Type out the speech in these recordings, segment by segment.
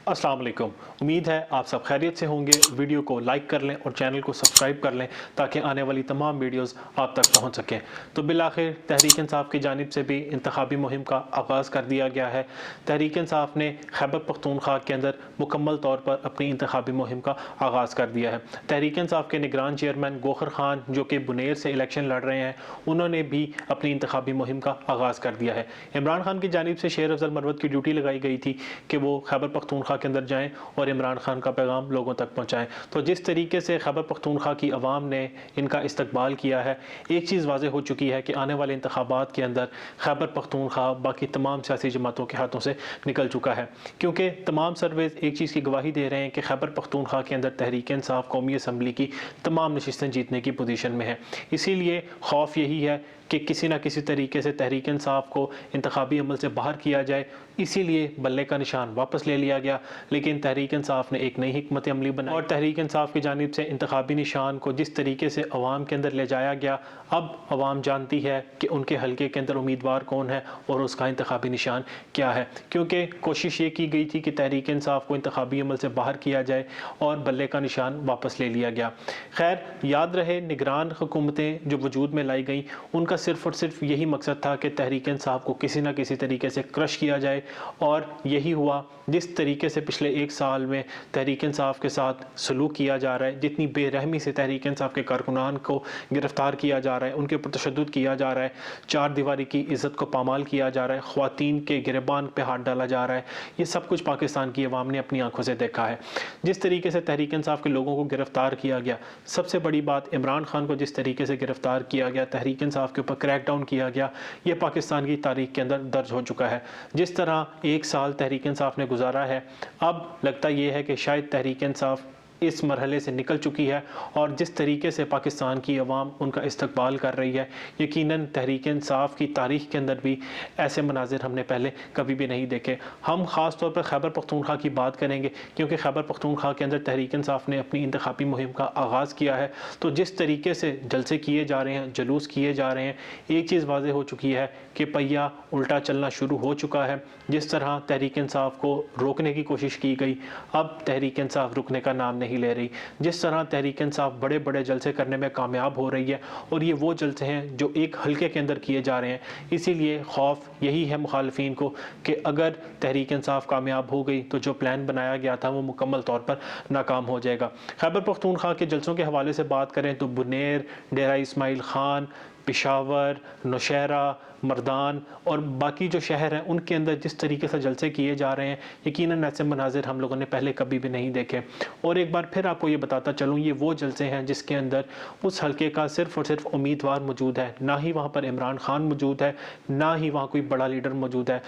अस्सलाम वालेकुम। उम्मीद है आप सब खैरियत से होंगे। वीडियो को लाइक कर लें और चैनल को सब्सक्राइब कर लें ताकि आने वाली तमाम वीडियोस आप तक पहुंच सकें। तो बिलाखिर तहरीक इंसाफ की जानिब से भी इंतखाबी मुहिम का आगाज़ कर दिया गया है। तहरीक इंसाफ ने खैबर पख्तूनख्वा के अंदर मुकम्मल तौर पर अपनी इंतखाबी मुहिम का आगाज़ कर दिया है। तहरीक इंसाफ के निगरान चेयरमैन गोखर खान, जो कि बुनेर से इलेक्शन लड़ रहे हैं, उन्होंने भी अपनी इंतखाबी मुहिम का आगाज़ कर दिया है। इमरान खान की जानिब से शेर अफजल मरवत की ड्यूटी लगाई गई थी कि वो खैबर पख्तूनख्वा के अंदर जाएं और इमरान खान का पैगाम लोगों तक पहुंचाएं। तो जिस तरीके से खैबर पख्तूनख्वा की आवाम ने इनका इस्तकबाल किया है, एक चीज़ वाज़ेह हो चुकी है कि आने वाले इंतखाबात के अंदर खैबर पख्तूनख्वा बाकी तमाम सियासी जमातों के हाथों से निकल चुका है, क्योंकि तमाम सर्वेज एक चीज़ की गवाही दे रहे हैं कि खैबर पख्तूनख्वा के अंदर तहरीक इंसाफ कौमी असम्बली की तमाम नशिस्तें जीतने की पोजीशन में है। इसीलिए खौफ यही है कि किसी न किसी तरीके से तहरीक इंसाफ को इंतखाबी अमल से बाहर किया जाए। इसीलिए बल्ले का निशान वापस ले लिया गया, लेकिन तहरीक इंसाफ ने एक नई हिकमत अमली बनाई और तहरीक इंसाफ की जानिब से इंतखाबी निशान को जिस तरीके से अवाम के अंदर ले जाया गया, अब अवाम जानती है कि उनके हल्के के अंदर उम्मीदवार कौन है और उसका इंतखाबी निशान क्या है। क्योंकि कोशिश ये की गई थी कि तहरीक इंसाफ को इंतखाबी अमल से बाहर किया जाए और बल्ले का निशान वापस ले लिया गया। खैर, याद रहे निगरान हुकूमतें जो वजूद में लाई गई, उनका सिर्फ और सिर्फ यही मकसद था कि तहरीक इंसाफ को किसी न किसी तरीके से क्रश किया जाए, और यही हुआ। जिस तरीके से पिछले एक साल में तहरीक इंसाफ के साथ सलूक किया जा रहा है, जितनी बेरहमी से तहरीक इंसाफ के कारकुनान को गिरफ्तार किया जा रहा है, उनके ऊपर तशद्दुद किया जा रहा है, चार दीवारी की इज़्ज़त को पामाल किया जा रहा है, ख्वातीन के गिरबान पे हाथ डाला जा रहा है, ये सब कुछ पाकिस्तान की अवाम ने अपनी आंखों से देखा है। जिस तरीके से तहरीक इंसाफ के लोगों को गिरफ्तार किया गया, सबसे बड़ी बात इमरान खान को जिस तरीके से गिरफ्तार किया गया, तहरीक इंसाफ के ऊपर क्रैकडाउन किया गया, ये पाकिस्तान की तारीख के अंदर दर्ज हो चुका है। जिस तरह एक साल तहरीक इंसाफ ने गुजारा है, अब लगता यह है कि शायद तहरीक इंसाफ इस मरहले से निकल चुकी है, और जिस तरीके से पाकिस्तान की अवाम उनका इस्तकबाल कर रही है, यकीनन तहरीक इंसाफ की तारीख के अंदर भी ऐसे मनाजिर हमने पहले कभी भी नहीं देखे। हम ख़ास तौर पर खैबर पख्तूनख्वा की बात करेंगे, क्योंकि खैबर पख्तूनख्वा के अंदर तहरीक इंसाफ ने अपनी इंतखाबी मुहिम का आगाज़ किया है। तो जिस तरीके से जलसे किए जा रहे हैं, जुलूस किए जा रहे हैं, एक चीज़ वाज़ेह हो चुकी है कि पहिया उल्टा चलना शुरू हो चुका है। जिस तरह तहरीक इंसाफ को रोकने की कोशिश की गई, अब तहरीक इंसाफ रुकने का नाम नहीं ले रही। जिस तरह तहरीक इंसाफ बड़े बड़े जलसे करने में कामयाब हो रही है, और ये वो जलसे हैं जो एक हल्के के अंदर किए जा रहे हैं, इसीलिए खौफ यही है मुखालफिन को कि अगर तहरीक इंसाफ कामयाब हो गई तो जो प्लान बनाया गया था वो मुकम्मल तौर पर नाकाम हो जाएगा। खैबर पख्तूनख्वा के जलसों के हवाले से बात करें तो बुनेर, डेरा इस्माइल खान, पेशावर, नौशहरा, मर्दान और बाकी जो शहर हैं, उनके अंदर जिस तरीके से जलसे किए जा रहे हैं, यकीनन ऐसे मनाजिर हम लोगों ने पहले कभी भी नहीं देखे। और एक बार फिर आपको ये बताता चलूँ, ये वो जलसे हैं जिसके अंदर उस हल्के का सिर्फ़ और सिर्फ उम्मीदवार मौजूद है, ना ही वहाँ पर इमरान खान मौजूद है, ना ही वहाँ कोई बड़ा लीडर मौजूद है।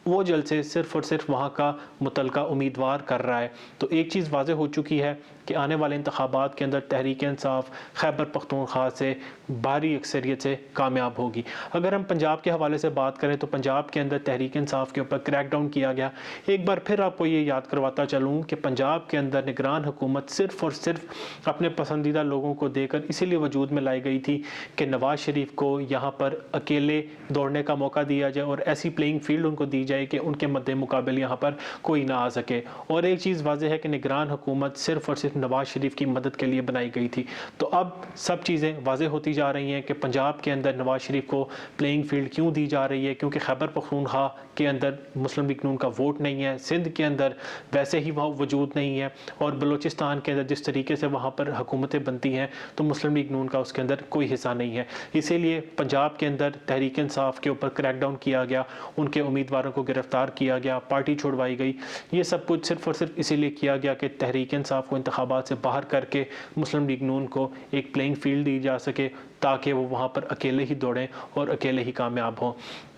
वो जलसे सिर्फ़ और सिर्फ वहाँ का मुतलका उम्मीदवार कर रहा है। तो एक चीज़ वाज़ेह हो चुकी है कि आने वाले इंतखाबात के अंदर तहरीक इंसाफ खैबर पख्तूनख्वा से भारी अक्सरियत से कामयाब होगी। अगर हम पंजाब के हवाले से बात करें तो पंजाब के अंदर तहरीक इंसाफ के ऊपर क्रैकडाउन किया गया। एक बार फिर आपको ये याद करवाता चलूँ कि पंजाब के अंदर निगरान हुकूमत सिर्फ़ और सिर्फ अपने पसंदीदा लोगों को देकर इसीलिए वजूद में लाई गई थी कि नवाज़ शरीफ को यहाँ पर अकेले दौड़ने का मौका दिया जाए और ऐसी प्लेइंग फील्ड उनको दी जाए कि उनके मद्दे मुकाबले यहाँ पर कोई ना आ सके। और एक चीज़ वाज़ेह है कि निगरान हुकूमत सिर्फ़ और सिर्फ नवाज़ शरीफ की मदद के लिए बनाई गई थी। तो अब सब चीज़ें वाज़ेह होती जा रही हैं कि पंजाब के अंदर नवाज़ शरीफ को प्लेइंग फील्ड क्यों दी जा रही है, क्योंकि खैबर पख्तूनख्वा के अंदर मुस्लिम लीग नून का वोट नहीं है, सिंध के अंदर वैसे ही वहाँ वजूद नहीं है, और बलूचिस्तान के अंदर जिस तरीके से वहाँ पर हुकूमतें बनती हैं तो मुस्लिम लीग नून का उसके अंदर कोई हिस्सा नहीं है। इसीलिए पंजाब के अंदर तहरीक इंसाफ के ऊपर क्रैकडाउन किया गया, उनके उम्मीदवारों को गिरफ्तार किया गया, पार्टी छुड़वाई गई। ये सब कुछ सिर्फ और सिर्फ इसीलिए किया गया कि तहरीक इंसाफ को इंतखाबात से बाहर करके मुस्लिम लीग नून को एक प्लेइंग फील्ड दी जा सके, ताकि वो वहाँ पर अकेले ही दौड़ें और अकेले ही कामयाब हों।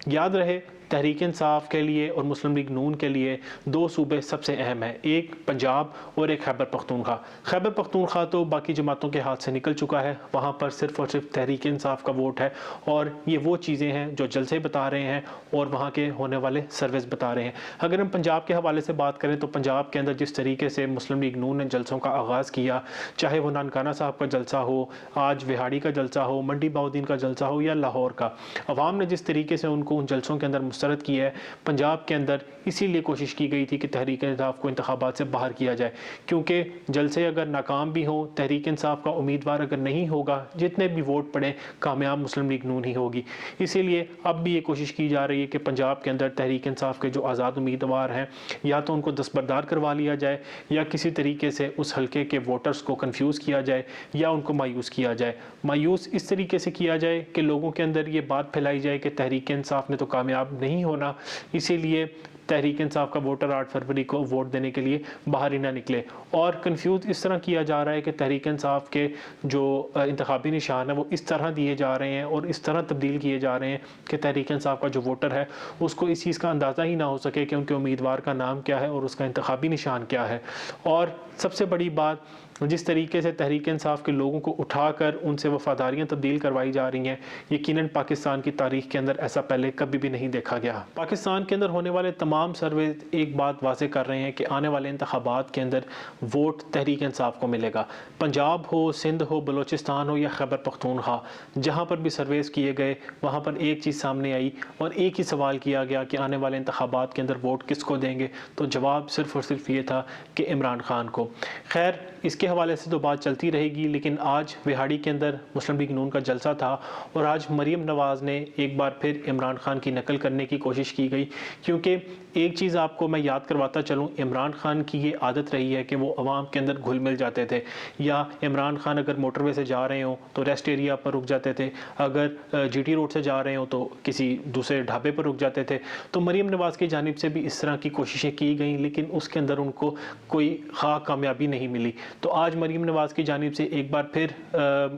याद रहे, तहरीक इंसाफ के लिए और मुस्लिम लीग नून के लिए दो सूबे सबसे अहम है, एक पंजाब और एक खैबर पख्तूनख्वा। खैबर पख्तूनख्वा तो बाकी जमातों के हाथ से निकल चुका है, वहाँ पर सिर्फ और सिर्फ तहरीक इंसाफ का वोट है, और ये वो चीज़ें हैं जो जलसे बता रहे हैं और वहाँ के होने वाले सर्विस बता रहे हैं। अगर हम पंजाब के हवाले से बात करें तो पंजाब के अंदर जिस तरीके से मुस्लिम लीग नून ने जलसों का आगाज़ किया, चाहे वो नानकाना साहब का जलसा हो, आज विहाड़ी का जलसा हो, मंडी बाउद्दीन का जलसा हो या लाहौर का, अवाम ने जिस तरीके से उनको उन जलसों के अंदर मुस्तरद किया है पंजाब के अंदर, इसीलिए कोशिश की गई थी कि तहरीक इंसाफ को इंतखाबात से बाहर किया जाए, क्योंकि जलसे अगर नाकाम भी हों, तहरीक इंसाफ का उम्मीदवार अगर नहीं होगा, जितने भी वोट पड़े कामयाब मुस्लिम लीग नून ही होगी। इसीलिए अब भी ये कोशिश की जा रही है कि पंजाब के अंदर तहरीक इंसाफ के जो आज़ाद उम्मीदवार हैं या तो उनको दस्तबरदार करवा लिया जाए या किसी तरीके से उस हल्के के वोटर्स को कन्फ्यूज़ किया जाए या उनको मायूस किया जाए। मायूस इस तरीके से किया जाए कि लोगों के अंदर ये बात फैलाई जाए कि तहरीक इंसाफ ने तो कामयाब नहीं होना, इसीलिए तहरीक इंसाफ का वोटर 8 फरवरी को वोट देने के लिए बाहर ही ना निकले। और कंफ्यूज इस तरह किया जा रहा है कि तहरीक इंसाफ के जो इंतखाबी निशान है वो इस तरह दिए जा रहे हैं और इस तरह तब्दील किए जा रहे हैं कि तहरीक इंसाफ का जो वोटर है उसको इस चीज़ का अंदाज़ा ही ना हो सके कि उनके उम्मीदवार का नाम क्या है और उसका इंतखाबी निशान क्या है। और सबसे बड़ी बात, जिस तरीके से तहरीक इंसाफ के लोगों को उठाकर उनसे वफादारियाँ तब्दील करवाई जा रही हैं, यकीनन पाकिस्तान की तारीख के अंदर ऐसा पहले कभी भी नहीं देखा गया। पाकिस्तान के अंदर होने वाले तमाम सर्वे एक बात वाज़े कर रहे हैं कि आने वाले इंतखाबात के अंदर वोट तहरीक इंसाफ को मिलेगा। पंजाब हो, सिंध हो, बलूचिस्तान हो या खैबर पख्तूनख्वा, जहाँ पर भी सर्वेस किए गए वहाँ पर एक चीज़ सामने आई और एक ही सवाल किया गया कि आने वाले इंतखाबात के अंदर वोट किसको देंगे, तो जवाब सिर्फ़ और सिर्फ ये था कि इमरान खान को। खैर, इसके हवाले से तो बात चलती रहेगी, लेकिन आज विहाड़ी के अंदर मुस्लिम लीग नून का जलसा था और आज मरीम नवाज़ ने एक बार फिर इमरान खान की नकल करने की कोशिश की गई, क्योंकि एक चीज़ आपको मैं याद करवाता चलूँ, इमरान खान की ये आदत रही है कि वो अवाम के अंदर घुल मिल जाते थे, या इमरान खान अगर मोटरवे से जा रहे हों तो रेस्ट एरिया पर रुक जाते थे, अगर जीटी रोड से जा रहे हों तो किसी दूसरे ढाबे पर रुक जाते थे। तो मरीम नवाज़ की जानिब से भी इस तरह की कोशिशें की गई, लेकिन उसके अंदर उनको कोई ख़ास कामयाबी नहीं मिली। तो आज मरीम नवाज़ की जानिब से एक बार फिर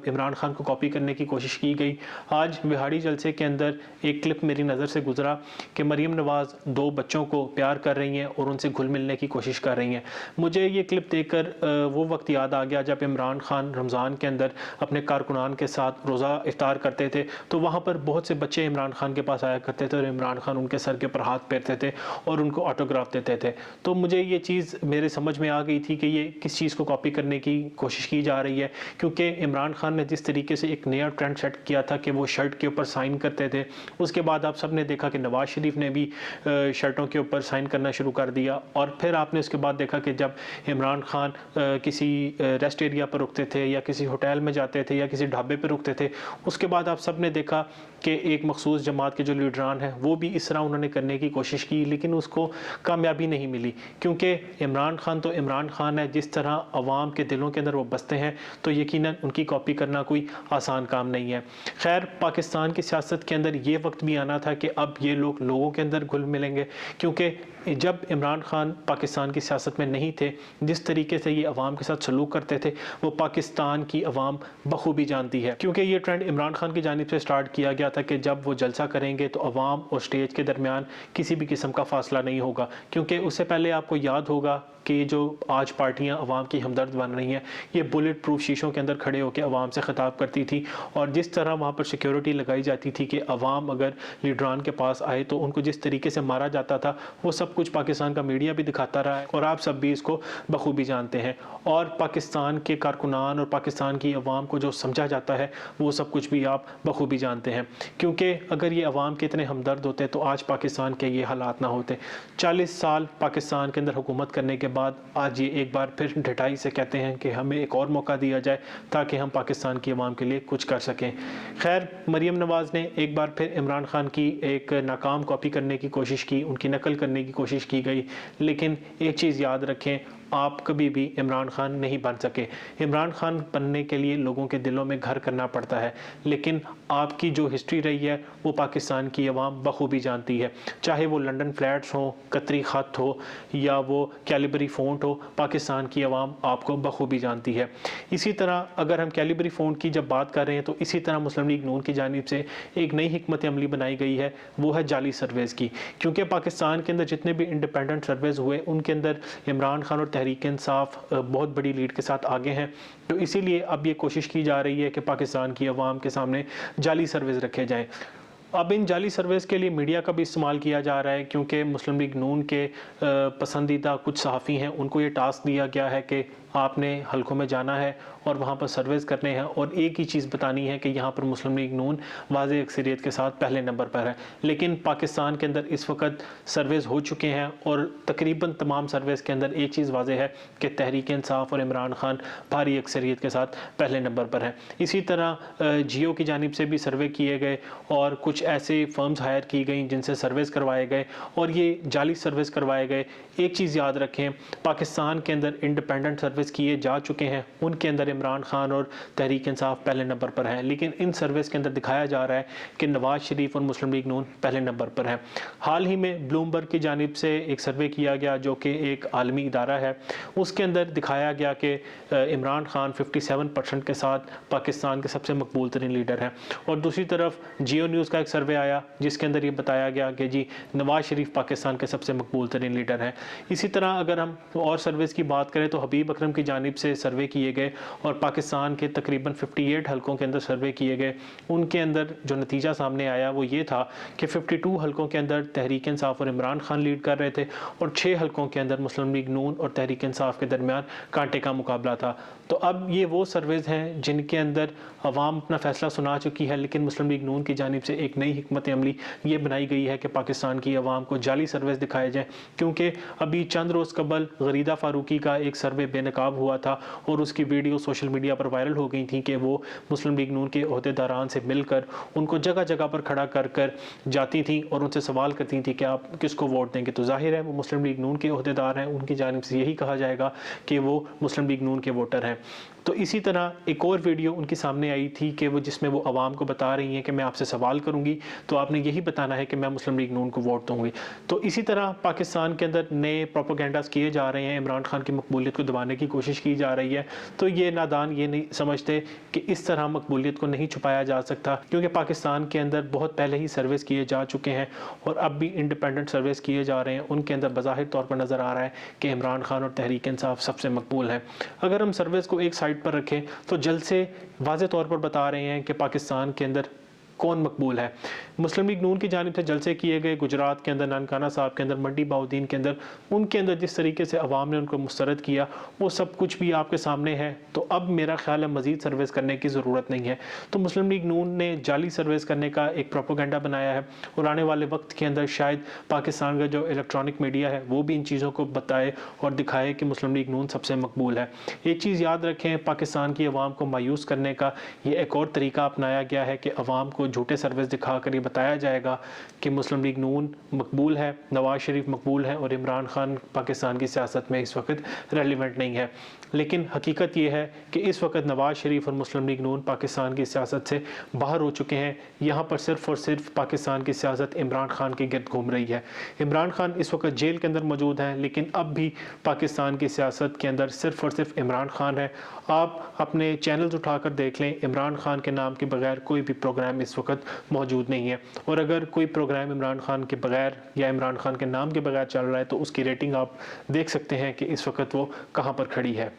इमरान खान को कॉपी करने की कोशिश की गई। आज विहाड़ी जलसे के अंदर एक क्लिप मेरी नज़र से गुजरा कि मरीम नवाज़ 2 बच्चों को प्यार कर रही हैं और उनसे घुल मिलने की कोशिश कर रही हैं। मुझे ये क्लिप देखकर वो वक्त याद आ गया जब इमरान खान रमज़ान के अंदर अपने कारकुनान के साथ रोज़ा इफ्तार करते थे, तो वहाँ पर बहुत से बच्चे इमरान खान के पास आया करते थे और इमरान खान उनके सर के ऊपर हाथ फेरते थे और उनको ऑटोग्राफ देते थे। तो मुझे ये चीज़ मेरे समझ में आ गई थी कि ये किस चीज़ को कॉपी करने की कोशिश की जा रही है, क्योंकि इमरान खान ने जिस तरीके से एक नया ट्रेंड सेट किया था कि वो शर्ट के ऊपर साइन करते थे, उसके बाद आप सब ने देखा कि नवाज़ शरीफ ने भी शर्टों के ऊपर साइन करना शुरू कर दिया, और फिर आपने उसके बाद देखा कि जब इमरान खान किसी रेस्ट एरिया पर रुकते थे या किसी होटल में जाते थे या किसी ढाबे पर रुकते थे, उसके बाद आप सब ने देखा कि एक मखसूस जमात के जो लीडरान हैं वो भी इस तरह उन्होंने करने की कोशिश की, लेकिन उसको कामयाबी नहीं मिली, क्योंकि इमरान खान तो इमरान खान है, जिस तरह अवाम के दिलों के अंदर वो बसते हैं तो यकीनन उनकी कॉपी करना कोई आसान काम नहीं है। खैर, पाकिस्तान की सियासत के अंदर ये वक्त भी आना था कि अब ये लोग लोगों के अंदर घुल मिलेंगे, क्योंकि जब इमरान खान पाकिस्तान की सियासत में नहीं थे, जिस तरीके से ये अवाम के साथ सलूक करते थे वो पाकिस्तान की अवाम बखूबी जानती है, क्योंकि ये ट्रेंड इमरान खान की जानिब से स्टार्ट किया गया था कि जब वो जलसा करेंगे तो अवाम और स्टेज के दरमियान किसी भी किस्म का फासला नहीं होगा, क्योंकि उससे पहले आपको याद होगा कि जो आज पार्टियां अवाम की हमदर्द बन रही हैं, ये बुलेट प्रूफ शीशों के अंदर खड़े होकर अवाम से ख़िताब करती थी, और जिस तरह वहाँ पर सिक्योरिटी लगाई जाती थी कि अवाम अगर लीडरान के पास आए तो उनको जिस तरीके से मारा जाता था, वो सब कुछ पाकिस्तान का मीडिया भी दिखाता रहा है और आप सब भी इसको बखूबी जानते हैं। और पाकिस्तान के कारकुनान और पाकिस्तान की अवाम को जो समझा जाता है वो सब कुछ भी आप बखूबी जानते हैं, क्योंकि अगर ये अवाम के इतने हमदर्द होते तो आज पाकिस्तान के ये हालात ना होते। 40 साल पाकिस्तान के अंदर हुकूमत करने के बाद आज ये एक बार फिर ढिठाई से कहते हैं कि हमें एक और मौका दिया जाए ताकि हम पाकिस्तान की अवाम के लिए कुछ कर सकें। खैर, मरीम नवाज़ ने एक बार फिर इमरान खान की एक नाकाम कॉपी करने की कोशिश की, उनकी नकल करने की कोशिश की गई, लेकिन एक चीज़ याद रखें, आप कभी भी इमरान खान नहीं बन सके। इमरान खान बनने के लिए लोगों के दिलों में घर करना पड़ता है, लेकिन आपकी जो हिस्ट्री रही है वो पाकिस्तान की अवाम बखूबी जानती है, चाहे वो लंदन फ्लैट्स हो, कतरी ख़त हो या वो कैलिबरी फ़ॉन्ट हो, पाकिस्तान की अवाम आपको बखूबी जानती है। इसी तरह अगर हम कैलिबरी फ़ॉन्ट की जब बात कर रहे हैं तो इसी तरह मुस्लिम लीग नून की जानिब से एक नई हिकमत अमली बनाई गई है, वो है जाली सर्वेज़ की, क्योंकि पाकिस्तान के अंदर जितने भी इंडिपेंडेंट सर्वेज़ हुए उनके अंदर इमरान खान और तहरीक इंसाफ बहुत बड़ी लीड के साथ आगे हैं। तो इसीलिए अब ये कोशिश की जा रही है कि पाकिस्तान की अवाम के सामने जाली सर्वेज़ रखे जाएँ। अब इन जाली सर्वेस के लिए मीडिया का भी इस्तेमाल किया जा रहा है, क्योंकि मुस्लिम लीग नून के पसंदीदा कुछ सहाफ़ी हैं, उनको ये टास्क दिया गया है कि आपने हलकों में जाना है और वहाँ पर सर्वेस करने हैं और एक ही चीज़ बतानी है कि यहाँ पर मुस्लिम लीग नून वाज़ेह अक्सरियत के साथ पहले नंबर पर है। लेकिन पाकिस्तान के अंदर इस वक्त सर्वेस हो चुके हैं और तकरीबन तमाम सर्वेस के अंदर एक चीज़ वाज़ेह है कि तहरीक इंसाफ और इमरान खान भारी अक्सरियत के साथ पहले नंबर पर है। इसी तरह जियो की जानिब से भी सर्वे किए गए और कुछ ऐसे फर्म्स हायर की गई जिनसे सर्वेस करवाए गए और ये जाली सर्वेस करवाए गए। एक चीज़ याद रखें, पाकिस्तान के अंदर इंडिपेंडेंट सर्विस किए जा चुके हैं, उनके अंदर इमरान खान और तहरीक इंसाफ पहले नंबर पर हैं, लेकिन इन सर्विस के अंदर दिखाया जा रहा है कि नवाज शरीफ और मुस्लिम लीग नून पहले नंबर पर हैं। हाल ही में ब्लूमबर्ग की जानिब से एक सर्वे किया गया जो कि एक आलमी इदारा है, उसके अंदर दिखाया गया कि इमरान खान 57% के साथ पाकिस्तान के सबसे मकबूल तरीन लीडर हैं। और दूसरी तरफ जियो न्यूज़ का एक सर्वे आया जिसके अंदर ये बताया गया कि जी नवाज शरीफ पाकिस्तान के सबसे मकबूल तरीन लीडर हैं। इसी तरह अगर हम और सर्विस की बात करें तो हबीब अकरम की जानिब से सर्वे किए गए और पाकिस्तान के तकरीबन 58 हलकों के अंदर सर्वे किए गए। उनके अंदर जो नतीजा सामने आया वो ये था कि 52 हलकों के अंदर तहरीक इंसाफ और इमरान खान लीड कर रहे थे और 6 हलकों के अंदर मुस्लिम लीग नून और तहरीक इंसाफ के दरमियान कांटे का मुकाबला था। तो अब ये वो सर्वेज हैं जिनके अंदर अवाम अपना फैसला सुना चुकी है, लेकिन मुस्लिम लीग नून की जानिब से एक नई हिकमत अमली ये बनाई गई है कि पाकिस्तान की अवाम को जाली सर्वेस दिखाए जाएँ, क्योंकि अभी चंद रोज़ कबल गरीदा फारूकी का एक सर्वे बेनकाब हुआ था और उसकी वीडियो सोशल मीडिया पर वायरल हो गई थी कि वो मुस्लिम लीग नून के अहदेदारान से मिलकर उनको जगह जगह पर खड़ा कर कर जाती थी और उनसे सवाल करती थी कि आप किसको वोट देंगे। तो जाहिर है वो मुस्लिम लीग नून के अहदेदार हैं, उनकी जानिब से यही कहा जाएगा कि वो मुस्लिम लीग नून के वोटर हैं। तो इसी तरह एक और वीडियो उनकी सामने आई थी कि वो जिसमें वो आवाम को बता रही हैं कि मैं आपसे सवाल करूंगी तो आपने यही बताना है कि मैं मुस्लिम लीग नून को वोट दूंगी। तो इसी तरह पाकिस्तान के अंदर नए प्रोपेगेंडास किए जा रहे हैं, इमरान खान की मकबूलियत को दबाने की कोशिश की जा रही है। तो ये नादान ये नहीं समझते कि इस तरह मकबूलियत को नहीं छुपाया जा सकता, क्योंकि पाकिस्तान के अंदर बहुत पहले ही सर्विस किए जा चुके हैं और अब भी इंडिपेंडेंट सर्विस किए जा रहे हैं। उनके अंदर बज़ाहिर तौर पर नज़र आ रहा है कि इमरान खान और तहरीक इंसाफ सबसे मकबूल है। अगर हम सर्विस को एक साइड पर रखें तो जल्द से वाज़े तौर पर बता रहे हैं कि पाकिस्तान के अंदर कौन मकबूल है। मुस्लिम लीग नून की जानिब से जलसे किए गए गुजरात के अंदर, ननकाना साहब के अंदर, मंडी बाउद्दीन के अंदर, उनके अंदर जिस तरीके से अवाम ने उनको मुस्तरद किया वो सब कुछ भी आपके सामने है। तो अब मेरा ख्याल है मज़ीद सर्विस करने की ज़रूरत नहीं है। तो मुस्लिम लीग नून ने जाली सर्विस करने का एक प्रोपोगेंडा बनाया है और आने वाले वक्त के अंदर शायद पाकिस्तान का जो इलेक्ट्रॉनिक मीडिया है वो भी इन चीज़ों को बताए और दिखाए कि मुस्लिम लीग नून सबसे मकबूल है। एक चीज़ याद रखें, पाकिस्तान की अवाम को मायूस करने का ये एक और तरीका अपनाया गया है कि अवाम को झूठे सर्विस दिखाकर ये बताया जाएगा कि मुस्लिम लीग नून मकबूल है, नवाज शरीफ मकबूल है और इमरान खान पाकिस्तान की सियासत में इस वक्त रेलिवेंट नहीं है। लेकिन हकीकत ये है कि इस वक्त नवाज शरीफ और मुस्लिम लीग नून पाकिस्तान की सियासत से बाहर हो चुके हैं। यहाँ पर सिर्फ़ और सिर्फ पाकिस्तान की सियासत इमरान खान के गिर्द घूम रही है। इमरान खान इस वक्त जेल के अंदर मौजूद हैं, लेकिन अब भी पाकिस्तान की सियासत के अंदर सिर्फ़ और सिर्फ इमरान खान है। आप अपने चैनल्स उठाकर देख लें, इमरान खान के नाम के बगैर कोई भी प्रोग्राम इस वक्त मौजूद नहीं है। और अगर कोई प्रोग्राम इमरान खान के बगैर या इमरान खान के नाम के बगैर चल रहा है तो उसकी रेटिंग आप देख सकते हैं कि इस वक्त वो कहाँ पर खड़ी है।